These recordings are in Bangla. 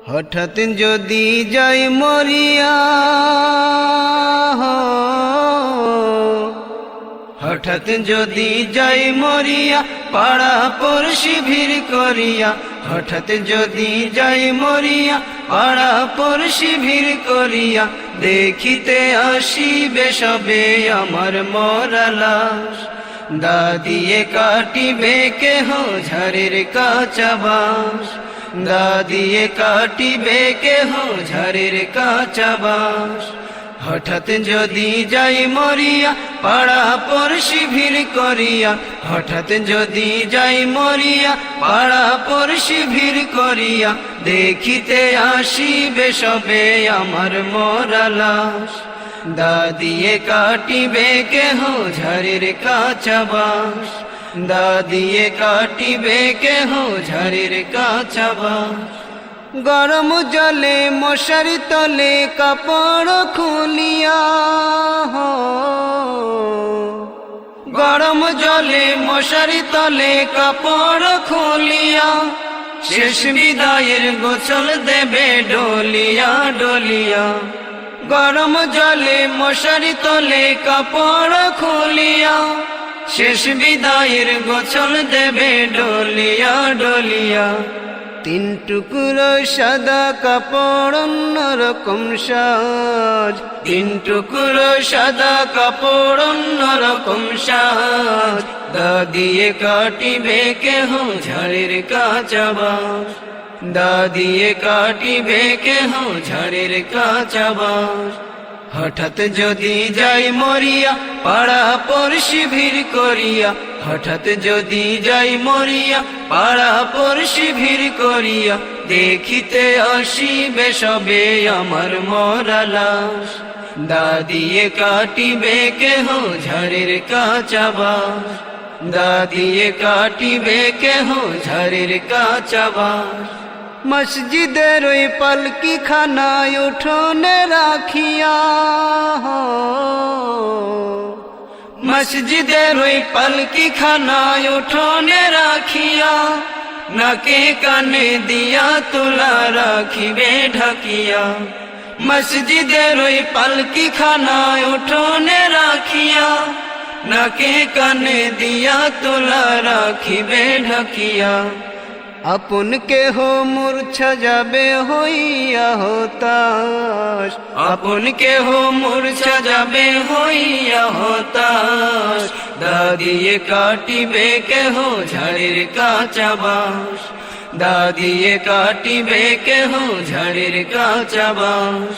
হঠাৎ যদি যাই মরিয়া, হঠাৎ যদি যাই মরিয়া, পাড়া পড়শি ভিড় করিয়া। হঠাৎ যদি যাই মরিয়া, পাড়া পড়শি ভিড় করিয়া। দেখিতে আসিবে সবে আমার মরা লাশ। দা দিয়ে কাটিবে কেহ ঝাড়ের কাঁচা বাঁশ। দা দিয়ে কাটিবে কেহ ঝাড়ের কাঁচা বাঁশ। হঠাৎ যদি যাই মরিয়া, পাড়া পড়শি ভিড় করিয়া। হঠাৎ যদি যাই মরিয়া, পাড়া পড়শি ভিড় করিয়া। দেখিতে আসিবে সবে আমার মরা লাশ। দা দিয়ে কাটিবে কেহ ঝাড়ের কাঁচা বাঁশ। দা দিয়ে কাটিবে কেহ ঝাড়ের কাঁচা বাঁশ। গরম জলে মশারি তলে কাপড় খুলিয়া, গরম জলে মশারি তলে কাপড় খুলিয়া। শেষ বিদায়ের গোসল দেবে ডলিয়া ডলিয়া। গরম জলে মশারি তলে কাপড় খুলিয়া। শেষ বিদায়ের গোসল দেবে ডলিয়া ডলিয়া। তিন টুকরো সাদা কাপড় অন্যরকম সাজ। তিন টুকরো সাদা কাপড় অন্যরকম সাজ। দা দিয়ে কাটিবে কেহ ঝাড়ের কাঁচা বাঁশ। দা দিয়ে কাটিবে কেহ ঝাড়ের কাঁচা বাঁশ। হঠাৎ যদি যাই মরিয়া, পাড়া পড়শি ভিড় করিয়া। হঠাৎ যদি যাই মরিয়া, পাড়া পড়শি ভিড় করিয়া। দেখিতে আসিবে সবে আমার মরা লাশ। দা দিয়ে কাটিবে কেহ ঝাড়ের কাঁচা বাঁশ। দা দিয়ে কাটিবে কেহ ঝাড়ের কাঁচা বাঁশ। মসজিদের ওই পালকি খানায় উঠোনে রাখিয়া, মসজিদের ওই পালকি খানায় উঠোনে রাখিয়া। নাকে কানে দিয়া তুলা রাখিবে ঢাকিয়া। মসজিদের ওই পালকি খানায় উঠোনে রাখিয়া। নাকে কানে দিয়া তুলা রাখিবে ঢাকিয়া। আপন কেহ মূর্ছা যাবে হইয়া হতাশ। আপন কেহ মূর্ছা যাবে হইয়া হতাশ। দা দিয়ে কাটিবে কেহ ঝাড়ের কাঁচা বাঁশ। দা দিয়ে কাটিবে কেহ ঝাড়ের কাঁচা বাঁশ।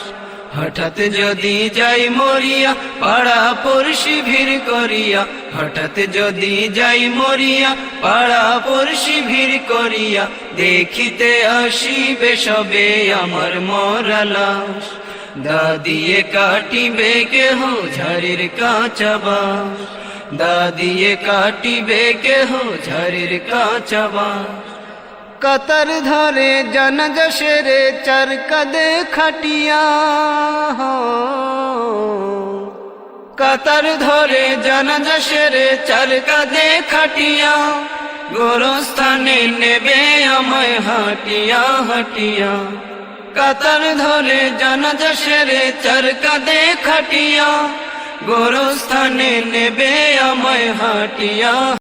হঠাৎ যদি যাই মরিয়া, পাড়া পড়শি ভিড় করিয়া। হঠাৎ যদি যাই মরিয়া, পাড়া পড়শি ভিড় করিয়া। দেখিতে আসিবে সবে আমার মরা লাশ। দা দিয়ে কাটিবে কেহ ঝাড়ের কাঁচা বাঁশ। দা দিয়ে কাটিবে কেহ ঝাড়ের কাঁচা বাঁশ। কাতার ধরে জানাজা সেরে চার কাঁধে খাটিয়া। কাতার ধরে জানাজা সেরে চার কাঁধে খাটিয়া। গোরস্থানে নেবে আমায় হাটিয়া হাটিয়া। কাতার ধরে জানাজা সেরে চার কাঁধে খাটিয়া। গোরস্থানে নেবে আমায় হাটিয়া